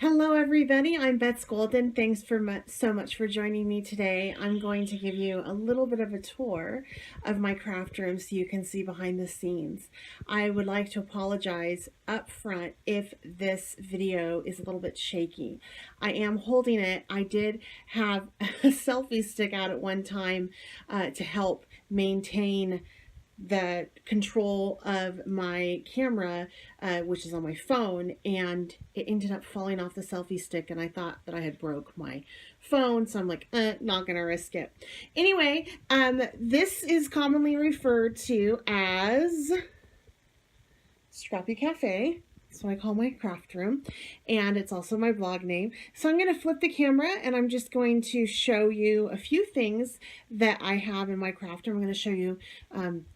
Hello everybody, I'm Bets Golden. Thanks so much for joining me today. I'm going to give you a little bit of a tour of my craft room so you can see behind the scenes. I would like to apologize up front if this video is a little bit shaky. I am holding it. I did have a selfie stick out at one time to help maintain the control of my camera, which is on my phone, and it ended up falling off the selfie stick, and I thought that I had broke my phone, so I'm like, not gonna risk it. Anyway, this is commonly referred to as Scrappy Cafe. That's what I call my craft room, and it's also my blog name. So I'm going to flip the camera and I'm just going to show you a few things that I have in my craft room. I'm going to show you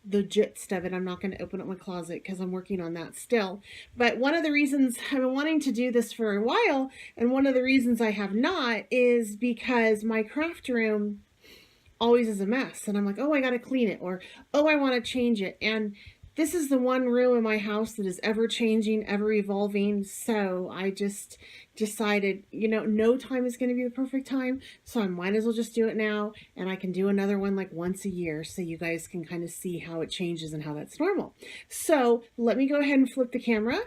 the gist of it. I'm not going to open up my closet because I'm working on that still. But one of the reasons I've been wanting to do this for a while, and one of the reasons I have not, is because my craft room always is a mess. And I'm like, oh, I got to clean it, or oh, I want to change it. And this is the one room in my house that is ever changing, ever evolving. So I just decided, you know, no time is going to be the perfect time. So I might as well just do it now. And I can do another one like once a year so you guys can kind of see how it changes and how that's normal. So let me go ahead and flip the camera,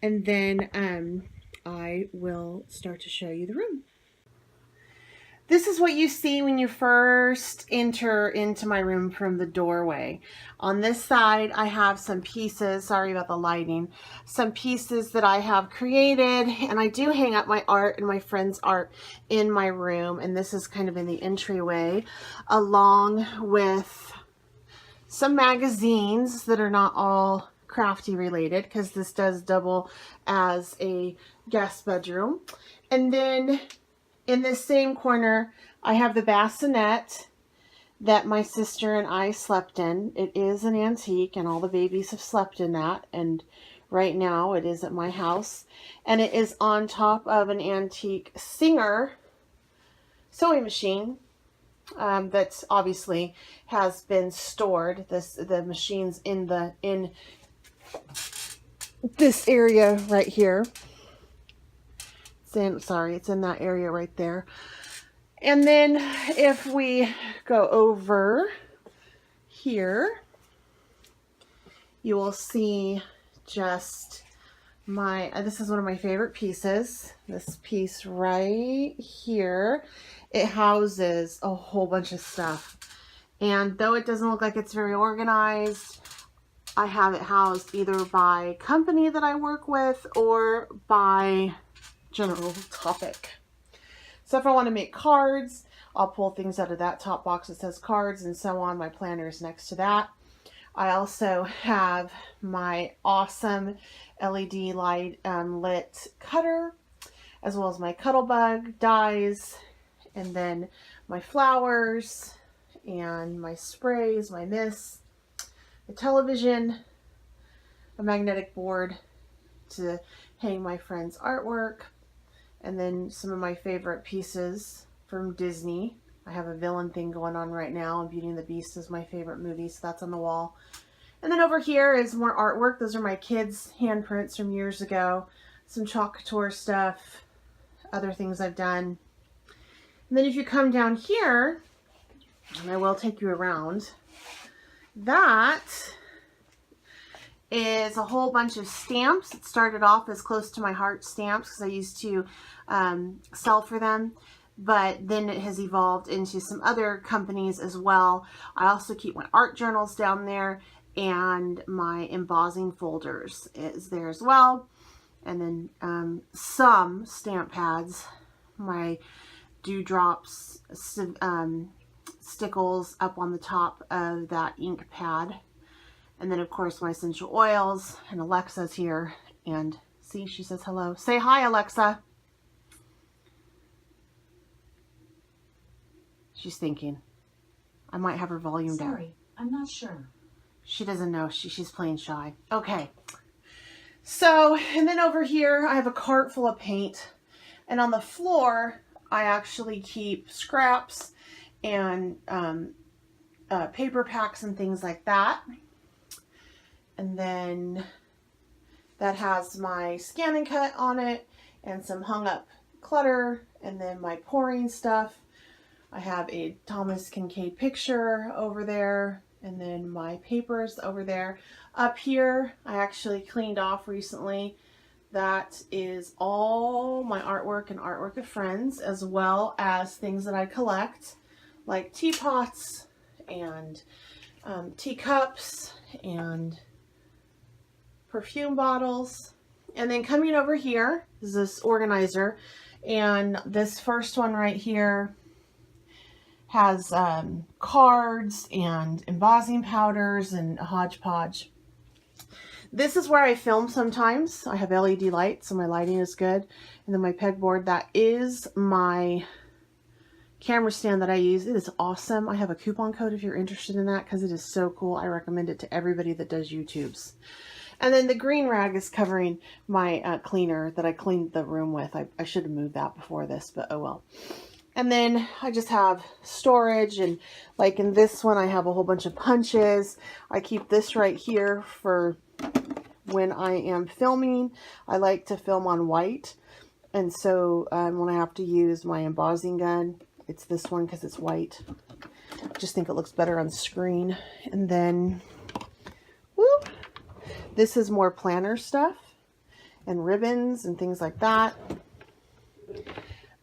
and then I will start to show you the room. This is what you see when you first enter into my room from the doorway. On this side, I have some pieces, sorry about the lighting, some pieces that I have created, and I do hang up my art and my friend's art in my room, and this is kind of in the entryway, along with some magazines that are not all crafty related, because this does double as a guest bedroom. And then in this same corner, I have the bassinet that my sister and I slept in. It is an antique, and all the babies have slept in that. And right now it is at my house. And it is on top of an antique Singer sewing machine that obviously has been stored. The machine's in this area right here. It's in that area right there. And then if we go over here, you will see just this is one of my favorite pieces. This piece right here, it houses a whole bunch of stuff. And though it doesn't look like it's very organized, I have it housed either by company that I work with or by general topic. So if I want to make cards, I'll pull things out of that top box that says cards and so on. My planner is next to that. I also have my awesome LED light lit cutter, as well as my Cuttlebug dies, and then my flowers and my sprays, my mists, a television, a magnetic board to hang my friend's artwork, and then some of my favorite pieces from Disney. I have a villain thing going on right now, and Beauty and the Beast is my favorite movie, so that's on the wall. And then over here is more artwork. Those are my kids' handprints from years ago. Some chalk couture stuff, other things I've done. And then if you come down here, and I will take you around, that is a whole bunch of stamps. It started off as Close to My Heart stamps because I used to sell for them, but then it has evolved into some other companies as well. I also keep my art journals down there, and my embossing folders is there as well. And then some stamp pads, my dewdrops, stickles up on the top of that ink pad. And then, of course, my essential oils, and Alexa's here. And see, she says hello. Say hi, Alexa. She's thinking. I might have her volume down. Sorry, I'm not sure. She doesn't know. She's playing shy. Okay. So, and then over here, I have a cart full of paint. And on the floor, I actually keep scraps and paper packs and things like that. And then that has my Scan and Cut on it, and some hung up clutter, and then my pouring stuff. I have a Thomas Kincaid picture over there, and then my papers over there. Up here, I actually cleaned off recently. That is all my artwork and artwork of friends, as well as things that I collect, like teapots and teacups and perfume bottles. And then coming over here is this organizer, and this first one right here has cards and embossing powders and a hodgepodge. This is where I film sometimes. I have LED lights, so my lighting is good. And then my pegboard, that is my camera stand that I use. It is awesome. I have a coupon code if you're interested in that, because it is so cool. I recommend it to everybody that does YouTubes. And then the green rag is covering my cleaner that I cleaned the room with. I should have moved that before this, but oh well. And then I just have storage, and like in this one I have a whole bunch of punches. I keep this right here for when I am filming. I like to film on white, and so when I have to use my embossing gun, it's this one because it's white. I just think it looks better on screen. And then whoop, this is more planner stuff and ribbons and things like that.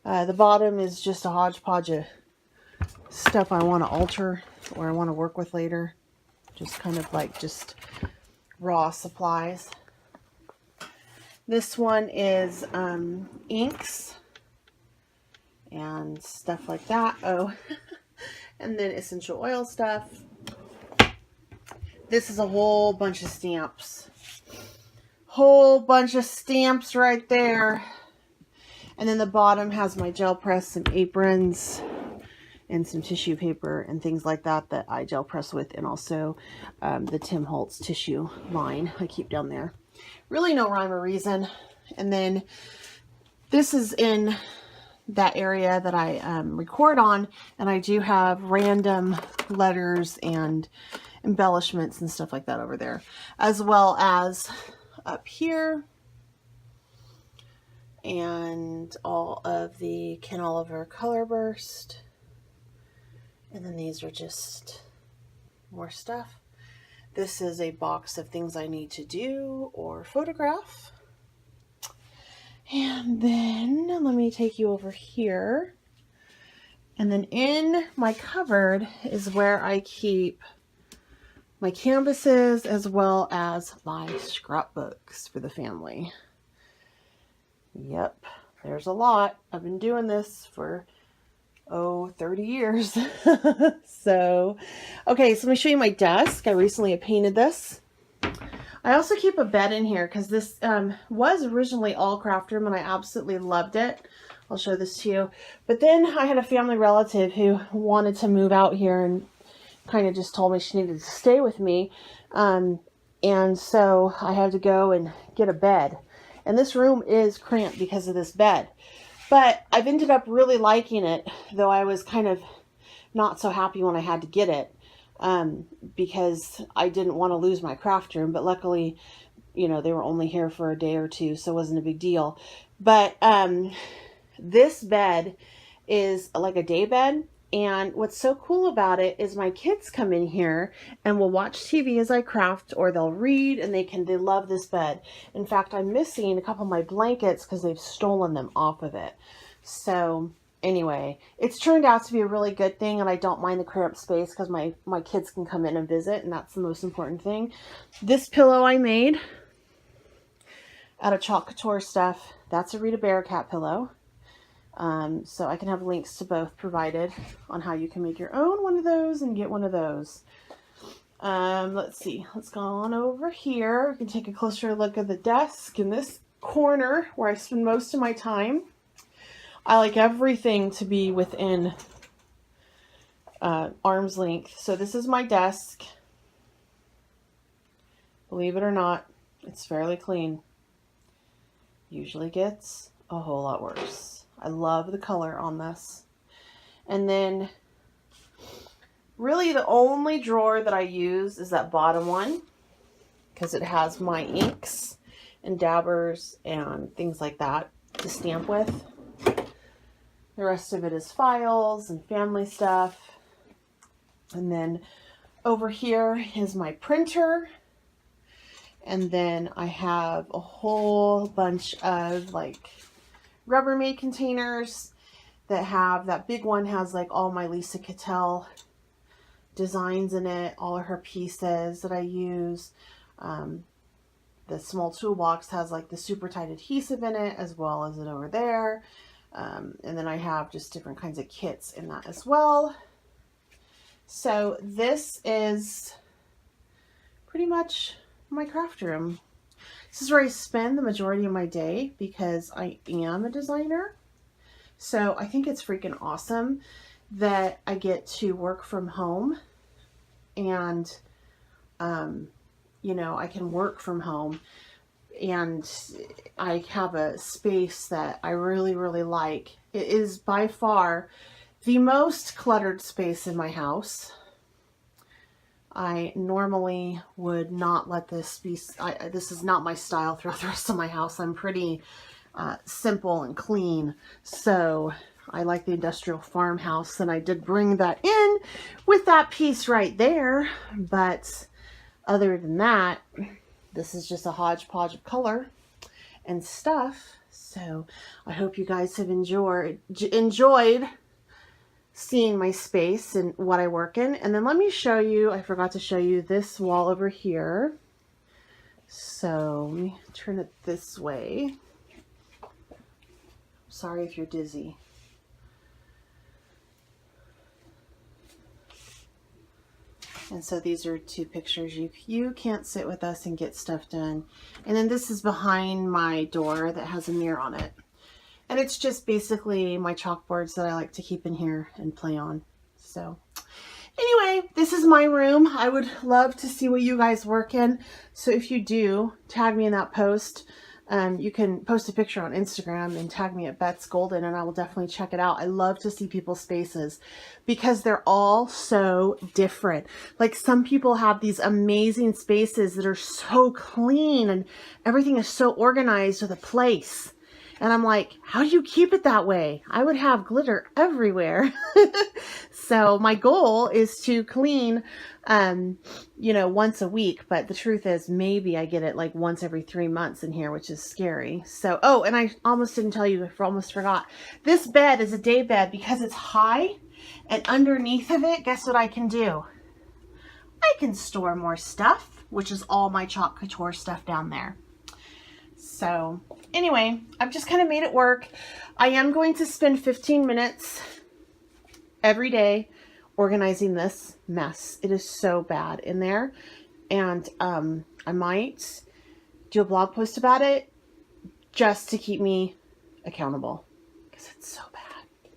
The bottom is just a hodgepodge of stuff I want to alter or I want to work with later. Just kind of like just raw supplies. This one is inks and stuff like that. Oh, and then essential oil stuff. This is a whole bunch of stamps. Whole bunch of stamps right there. And then the bottom has my gel press, some aprons, and some tissue paper and things like that that I gel press with, and also the Tim Holtz tissue line I keep down there. Really no rhyme or reason. And then this is in that area that I record on, and I do have random letters and embellishments and stuff like that over there, as well as up here. And all of the Ken Oliver Color Burst. And then these are just more stuff. This is a box of things I need to do or photograph. And then let me take you over here. And then in my cupboard is where I keep my canvases as well as my scrapbooks for the family. Yep, there's a lot. I've been doing this for, 30 years. So, okay, so let me show you my desk. I recently painted this. I also keep a bed in here because this was originally all craft room and I absolutely loved it. I'll show this to you. But then I had a family relative who wanted to move out here and kind of just told me she needed to stay with me. And so I had to go and get a bed. And this room is cramped because of this bed. But I've ended up really liking it, though I was kind of not so happy when I had to get it because I didn't want to lose my craft room. But luckily, you know, they were only here for a day or two, so it wasn't a big deal. But this bed is like a day bed. And what's so cool about it is my kids come in here and will watch TV as I craft, or they'll read, and they love this bed. In fact, I'm missing a couple of my blankets because they've stolen them off of it. So anyway, it's turned out to be a really good thing, and I don't mind the cramped space because my kids can come in and visit, and that's the most important thing. This pillow I made out of Chalk Couture stuff, that's a Rita Bearcat pillow. So I can have links to both provided on how you can make your own one of those and get one of those. Let's see, let's go on over here. We can take a closer look at the desk in this corner where I spend most of my time. I like everything to be within arm's length. So this is my desk. Believe it or not, it's fairly clean. Usually gets a whole lot worse. I love the color on this. And then really the only drawer that I use is that bottom one because it has my inks and dabbers and things like that. to stamp with. The rest of it is files and family stuff. And then over here is my printer. And then I have a whole bunch of like Rubbermaid containers that have, that big one has like all my Lisa Cattell designs in it, all of her pieces that I use. The small toolbox has like the super tight adhesive in it, as well as it over there. And then I have just different kinds of kits in that as well. So this is pretty much my craft room. This is where I spend the majority of my day because I am a designer. So I think it's freaking awesome that I get to work from home, and you know, I can work from home, and I have a space that I really, really like. It is by far the most cluttered space in my house. I normally would not let this be, this is not my style throughout the rest of my house. I'm pretty simple and clean. So I like the industrial farmhouse, and I did bring that in with that piece right there. But other than that, this is just a hodgepodge of color and stuff. So I hope you guys have enjoyed seeing my space and what I work in. And then let me show you, I forgot to show you this wall over here. So let me turn it this way. Sorry if you're dizzy. And so these are two pictures. You can't sit with us and get stuff done. And then this is behind my door that has a mirror on it. And it's just basically my chalkboards that I like to keep in here and play on. So anyway, this is my room. I would love to see what you guys work in. So if you do, tag me in that post. You can post a picture on Instagram and tag me at Bets Golden, and I will definitely check it out. I love to see people's spaces because they're all so different. Like, some people have these amazing spaces that are so clean and everything is so organized with a place. And I'm like, how do you keep it that way? I would have glitter everywhere. So my goal is to clean, you know, once a week. But the truth is, maybe I get it like once every 3 months in here, which is scary. So, oh, and I almost didn't tell you, I almost forgot. This bed is a day bed because it's high. And underneath of it, guess what I can do? I can store more stuff, which is all my Chalk Couture stuff down there. So anyway, I've just kind of made it work. I am going to spend 15 minutes every day organizing this mess. It is so bad in there. And I might do a blog post about it just to keep me accountable because it's so bad.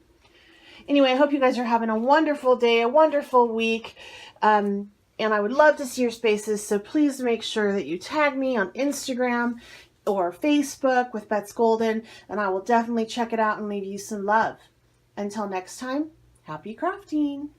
Anyway, I hope you guys are having a wonderful day, a wonderful week. And I would love to see your spaces. So please make sure that you tag me on Instagram or Facebook with Bets Golden, and I will definitely check it out and leave you some love. Until next time, happy crafting.